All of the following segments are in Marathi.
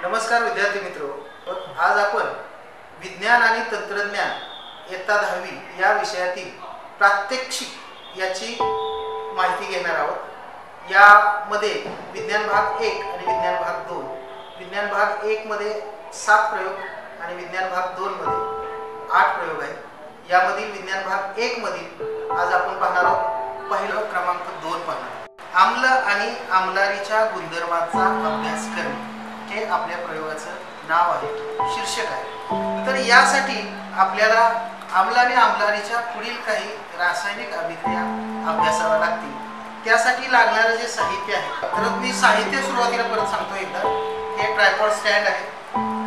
नमस्कार विद्यार्थी मित्रो, आज आपण विज्ञान आणि तंत्रज्ञान इयत्ता 10वी या विषयातील प्रात्यक्षिक याची माहिती घेणार आहोत। यामध्ये विज्ञान भाग 1 आणि विज्ञान भाग 2, विज्ञान भाग 1 मध्ये 7 प्रयोग आणि विज्ञान भाग 2 मध्ये 8 प्रयोग आहेत। यामधील विज्ञान भाग 1 मधील आज आपण पाहणार आहोत पहिला क्रमांक 2 पाहणार। आम्ल आणि आम्लारीच्या गुणधर्माचा अभ्यास करणे हे आपल्या प्रयोगाचं नाव आहे, शीर्षक आहे। तर यासाठी आपल्याला आम्ल आणि आम्लारीच्या पुढील काही रासायनिक अभिक्रिया अभ्यासाव्या लागतील। त्यासाठी लागणारे जे साहित्य आहे, तर मी साहित्य सुरुवातीला परत सांगतो एकदा। हे ट्रायपॉड स्टँड आहे,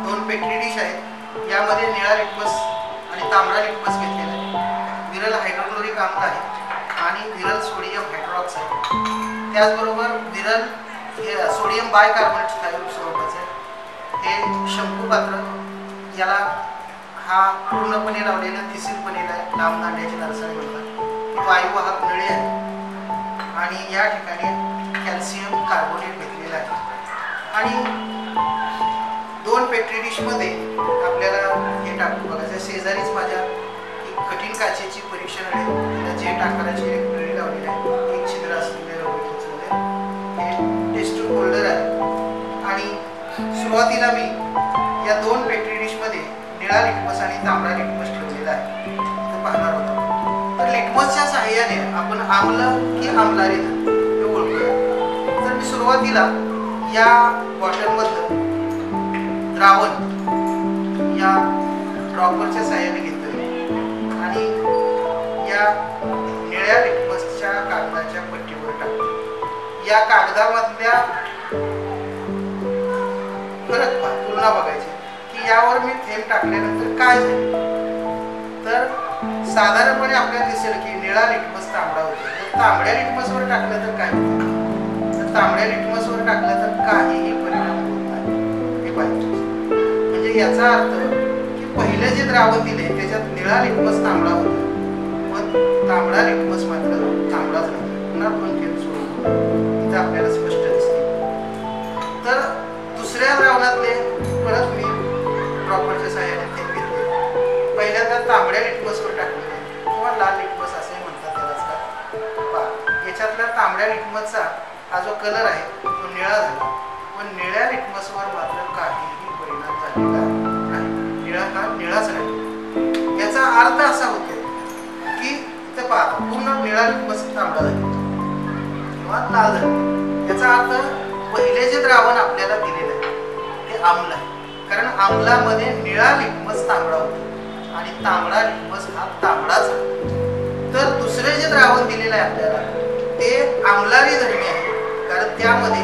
2 पेट्री डिश आहेत, यामध्ये निळा लिटमस आणि तांबडा लिटमस घेतलेला आहे, विरल हायड्रोक्लोरिक आम्ल आहे आणि विरल सोडियम हायड्रॉक्साईड, त्याचबरोबर विरल सोडियम बायकार्बोनेट स्वरूपाचे हे शंकू पात्र, याला हा पूर्णपणे लावलेला थिसिल बनेला आहे, लांब दांड्याची नरसाळी म्हणतात, वायुवाहक नळी आहे आणि या ठिकाणी कॅल्शियम कार्बोनेट घेतलेला आहे। आणि 2 पेट्री डिश मध्ये आपल्याला हे टाकून बघायचं, शेजारीच माझ्या एक कठीण काचेची परीक्षण आहे, त्याला जेट आकाराची एक नळी लावलेली आहे, एक छिद्र असलेले टेस्ट होल्डर आहे। आणि सुरुवातीला मी या 2 पेट्री डिश मध्ये निळा लिटमस आणि तांबडा लिटमस ठेवलेला आहे, ते पाहणार आहोत। तर लिटमसच्या सहाय्याने आपण आम्ल की आम्लारी हे ओळखूया। तर मी सुरुवातीला या बॉटलमधलं द्रावण या ड्रॉपरच्या सहाय्याने घेतोय आणि या निळ्या लिटमसच्या कागदाच्या पट्टीवर टाकतो। या कागदामधल्या फरक तुलना बघायची की यावर मी थेंब टाकल्यानंतर काय झाले। तर साधारणपणे आपल्याला दिसेल की निळा लिटमस तांबडा होतो, जर तांबड्या लिटमसवर टाकलं तर काय होतं, तर तांबड्या लिटमसवर टाकलं तर काहीही परिणाम होत नाही, हे पाहिजे। म्हणजे याचा अर्थ की पहिले जे द्रावण दिले त्याच्यात निळा लिटमस तांबडा होता, पण तांबडा लिटमस मात्र तांबडाच नाही। पुन्हा पण थेंब सोडून इथं आपल्याला स्पष्ट दिसते। तर दुसऱ्या द्रावणातले परत मी ड्रॉपरच्या सहाय्याने थेंब घेतले, पहिल्यांदा तांबड्या लिटमसवर टाकले किंवा लाल लिटमस असे म्हणतात त्याला। याच्यातल्या तांबड्या लिटमसचा हा जो कलर आहे तो निळा झाला, पण निळ्या लिटमसवर मात्र काहीही परिणाम झालेला नाही, निळा हा निळाच राहील। याचा अर्थ असा होतो की इथे पहा, पूर्ण निळा लिटमस तांबडा झाला किंवा लाल झाला। याचा अर्थ पहिले जे द्रावण आपल्याला दिलेलं आहे ते आम्ल आहे, कारण आम्लामध्ये निळा लिटमस तांबडा होता आणि तांबडा लिटमस हा तांबडाच आहे। तर दुसरे जे द्रावण दिलेलं आहे आपल्याला ते आम्लारी धर्मी आहे, कारण त्यामध्ये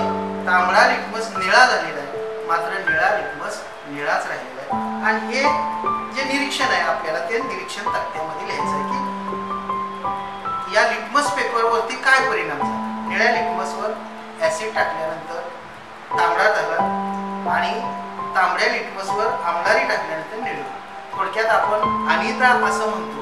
तांबडा लिटमस निळा झालेला आहे, मात्र निळा लिटमस निळाच राहिलेला आहे। आणि हे जे निरीक्षण आहे आपल्याला ते निरीक्षण तक्त्यामध्ये लिहायचं आहे की या लिटमस पेपरवरती काय परिणाम झाला। निळ्या लिटमसवर ऍसिड टाकल्यानंतर तांबडा झाला आणि तांबड्या लिटमसवर आम्लारी टाकल्यानंतर निळा। थोडक्यात आपण अनिता असं म्हणतो।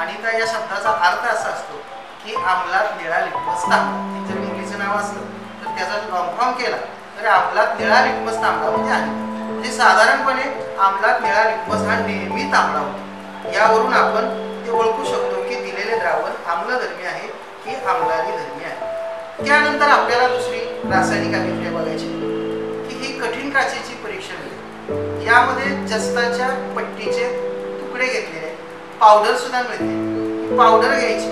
अनिता या शब्दाचा अर्थ असा असतो की आम्लात निळा लिटमस तांबडा। जर मुलीचं नाव असलं तर त्याचा लॉंग फॉर्म केला तर आम्लात निळा लिटमस तांबडा म्हणजे अनिता। म्हणजे साधारणपणे आम्लात निळा लिटमस हा नेहमी तांबडा होतो। यावरून आपण ते ओळखू शकतो की दिलेले द्रावण आम्लधर्मी आहे की आम्लारी धर्मी आहे। त्यानंतर आपल्याला दुसरी रासायनिक अभिक्रिया बघायची की ही कठीण काचेची परीक्षण आहे। यामध्ये जस्ताच्या पट्टीचे तुकडे घेतलेले, पावडर सुद्धा मिळते, पावडर घ्यायची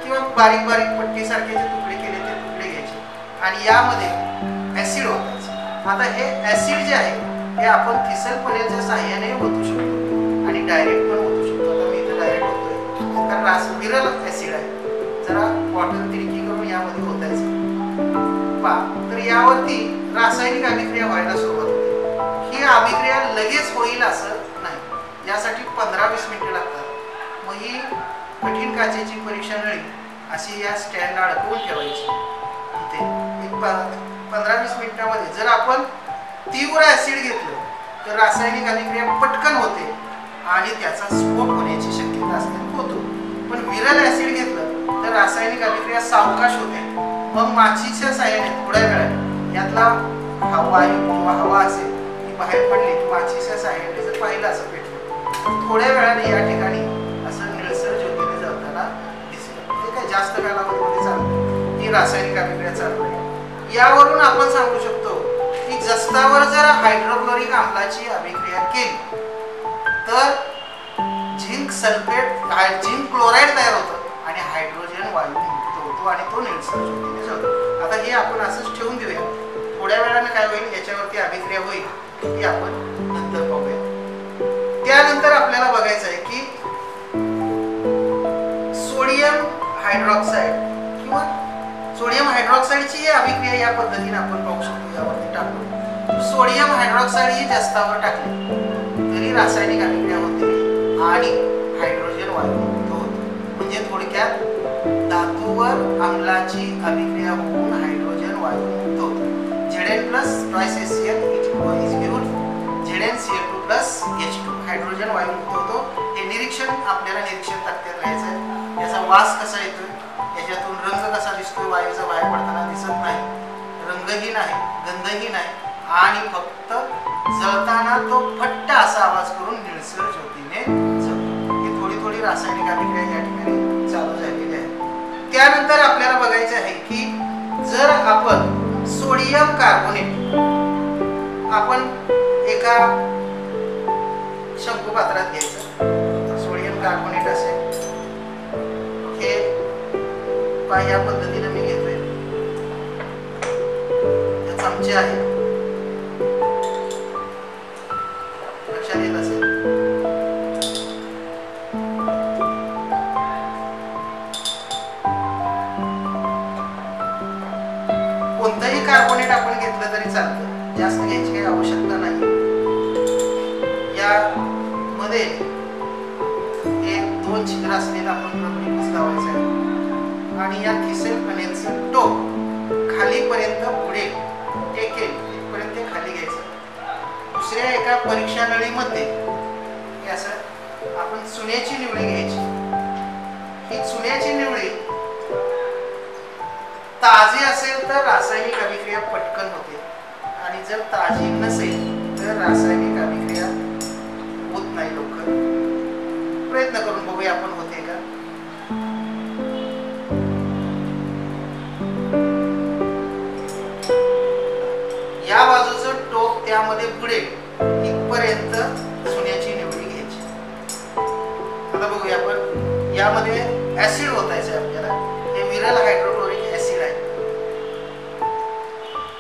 किंवा बारीक बारीक पट्टीसारखे जे तुकडे केले ते तुकडे घ्यायचे आणि यामध्ये ऍसिड ओतायचं। आता हे ऍसिड जे आहे हे आपण थिसल पनेलच्या सहाय्याने ओतू शकतो आणि डायरेक्ट पण ओतू शकतो। आता मी इथे डायरेक्ट ओततोय कारण विरल ऍसिड आहे। जरा बॉटल तिरकी करून यामध्ये ओतायचं तर यावरती रासायनिक अभिक्रिया व्हायला सुरुवात होते। ही अभिक्रिया लगेच होईल असं नाही, यासाठी 15-20 मिनिटे लागतात। मग ही कठीण काचेची परीक्षा नळी अशी या स्टँड अडकवून ठेवायची इथे। एक 15-20 मिनिटांमध्ये जर आपण तीव्र ऍसिड घेतलं तर रासायनिक अभिक्रिया पटकन होते आणि त्याचा स्फोट होण्याची शक्यता असते, होतो। पण विरल ऍसिड घेतलं तर रासायनिक अभिक्रिया सावकाश होते। मग माचीच्या साहाय्याने थोड्या वेळाने यातला वायू किंवा हवा असेल बाहेर पडली, माचीच्या साह्याने जर पाहिलं असं पेटलं तर थोड्या वेळाने या ठिकाणी असं निळसर ज्योतीने जळताना दिसेल. ते काय जास्त कालावधीमध्ये चालतं, ही रासायनिक अभिक्रिया चालू आहे. यावरून आपण सांगू शकतो की जस्तावर जर हायड्रोक्लोरिक आम्लाची अभिक्रिया केली तर झिंक सल्फेट झिंक क्लोराईड तयार होतं आणि हायड्रोजन वायू मुक्त होतो आणि तो निळसर ज्योतीने जळतो. आता हे आपण असंच ठेवून देऊया. थोड्या वेळाने काय होईल, याच्यावरती अभिक्रिया होईल ती आपण नंतर पाहूया. त्यानंतर आपल्याला बघायचं आहे की सोडियम हायड्रॉक्साईड किंवा सोडियम हायड्रॉक्साईडची अभिक्रिया या पद्धतीने आपण पाहू शकतो. यावरती टाकतो सोडियम हायड्रॉक्साईड ही जास्तावर टाकली तरी रासायनिक अभिक्रिया होते आणि हायड्रोजन वायू मुक्त होतो. म्हणजे थोडक्यात धातूवर आम्लाची अभिक्रिया होऊन हायड्रोजन वायू मुक्त होतो. Zn plus twice HCl is given ZnCl2 plus H2 hydrogen वायू मुक्त होतो. हे निरीक्षण आपल्याला निरीक्षण तक्त्यात राहायचं आहे. याचा वास कसा येतोय, याच्यातून रंग कसा दिसतोय, वायूचा बाहेर पडताना दिसत नाही, रंगही नाही, गंधही नाही आणि फक्त जळताना तो फट्ट असा आवाज करून निळसर ज्योतीने जळतो. ही थोडी थोडी रासायनिक अभिक्रिया या ठिकाणी चालू झालेली आहे. त्यानंतर आपल्याला बघायचं आहे की जर आपण सोडियम कार्बोनेट आपण एका शंकुपात्रात घ्यायचं, सोडियम कार्बोनेट असेल, हे या पद्धतीने मी घेतोय, चमचे आहे, लक्षात येत असेल. कोणतंही कार्बोनेट आपण घेतलं तरी चालतं, जास्त घ्यायची काही आवश्यकता नाही. या मध्ये एक 2 छिद्र असलेला आपण रबरी लावायचं आहे आणि या थिसेल फनेलचं टोक खालीपर्यंत पुढे टेकेल इथपर्यंत ते खाली घ्यायचं. दुसऱ्या एका परीक्षा नळीमध्ये हे असं आपण चुन्याची निवळी घ्यायची. ही चुन्याची निवळी ताजी असेल तर रासायनिक अभिक्रिया पटकन होते आणि जर ताजी नसेल तर रासायनिक अभिक्रिया होत नाही लवकर. प्रयत्न करून बघूया आपण होते का. या बाजूचं टोक त्यामध्ये बुडेल इथपर्यंत चुन्याची निवडी घ्यायची. आता बघूया आपण यामध्ये ऍसिड ओतायचं आहे आपल्याला. हे विरल हायड्रोक्लोरिक ऍसिड आहे.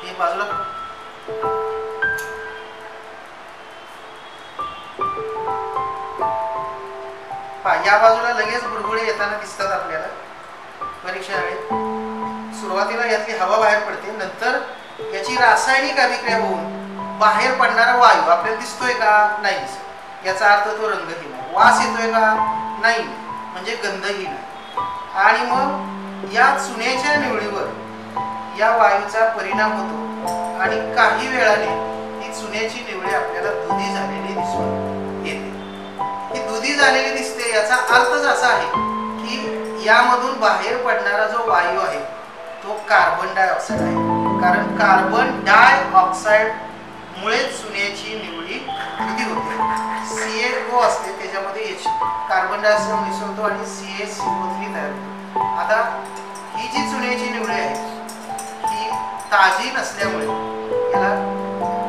हे बाजूला या बाजूला लगेच बुडबुडे येताना दिसतात आपल्याला परीक्षा वेळेत. सुरुवातीला यातली हवा बाहेर पडते, नंतर याची रासायनिक अभिक्रिया होऊन बाहेर पडणारा वायू आपल्याला दिसतोय का, नाही दिसत. याचा अर्थ तो रंगही नाही. वास येतोय का, नाही, म्हणजे गंधही नाही. आणि मग या चुन्याच्या निवळीवर या वायूचा परिणाम होतो आणि काही वेळाने ही चुन्याची निवळी आपल्याला दुधी झालेली दिसून येते. ही दुधी झालेली दिसते याचा अर्थच असा आहे की यामधून बाहेर पडणारा जो वायू आहे तो कार्बन डायऑक्साईड आहे. कारण कार्बन डायऑक्साईड मुळे चुन्याची निवळी दुधी होते. CaO असते त्याच्यामध्ये कार्बन डायऑक्साईड मिसळतो आणि CaCO3 तयार होतो. आता ही जी चुन्याची निवळी आहे ही ताजी नसल्यामुळे याला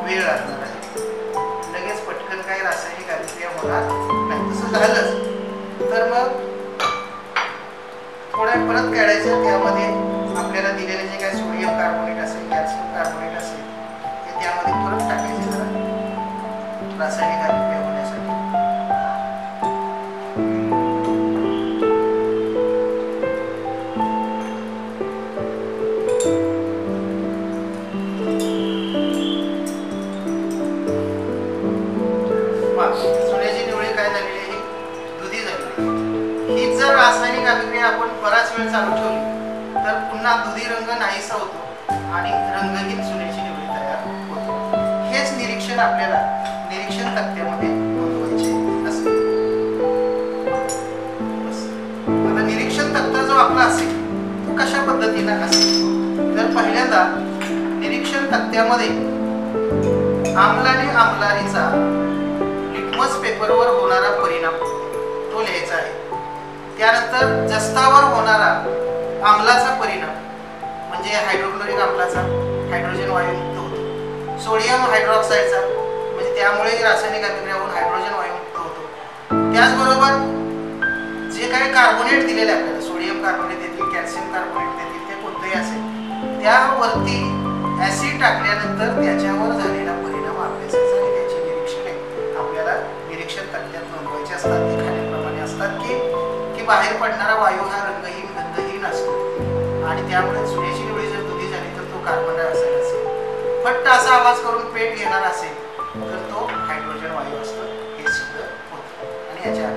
वेळ लागणार आहे. लगेच पटकन काही रासायनिक अभिक्रिया होणार नाही. तसं झालंच तर मग थोड्या परत काढायचं. त्यामध्ये आपल्याला दिलेले जे काही सोडियम कार्बोनेट असेल, कॅल्शियम कार्बोनेट असेल ते त्यामध्ये परत टाकायचे जरा रासायनिक अभिक्रिया होण्यासाठी. सोन्याची निवळी काय झालेली आहे, दुधी झालेली. ही जर रासायनिक अभिक्रिया आपण बराच वेळ चालू ठेवली तर पुन्हा दुधी रंग नाहीसा होतो आणि रंगहीन सोन्याची निवळी तयार होते. हेच निरीक्षण आपल्याला निरीक्षण तक्त्यामध्ये नोंदवायचे असते. आता निरीक्षण तक्ता जो आपला असेल तो कशा पद्धतीने असेल तर पहिल्यांदा निरीक्षण तक्त्यामध्ये आम्ल आणि आम्लारीचा लिटमस पेपरवर होणारा परिणाम तो लिहायचा आहे. त्यानंतर जस्तावर होणारा आम्लाचा परिणाम म्हणजे हायड्रोक्लोरिक आम्लाचा हायड्रोजन वायू मुक्त होतो. सोडियम हायड्रॉक्साईडचा म्हणजे त्यामुळे रासायनिक अभिक्रिया होऊन हायड्रोजन वायू मुक्त होतो. त्याचबरोबर जे काही कार्बोनेट दिलेले आपल्याला सोडियम कार्बोनेट देतील, कॅल्शियम कार्बोनेट देतील, ते कोणतेही असेल त्यावरती ऍसिड टाकल्यानंतर त्याच्यावर झालेला परिणाम अभ्यासाचा आणि त्याची निरीक्षणे आपल्याला निरीक्षण तक्त्यात नोंदवायचे असतात. ते खालीलप्रमाणे असतात की बाहेर पडणारा वायू हा रंगहीन गंधहीन असतो आणि त्यामुळे चुन्याची निवडी जर दुधी झाली तर तो कार्बन डायऑक्साईड असेल. फट्ट असा आवाज करून पेट घेणार असेल तर तो हायड्रोजन वायू असतो हे सिद्ध होतं आणि याच्या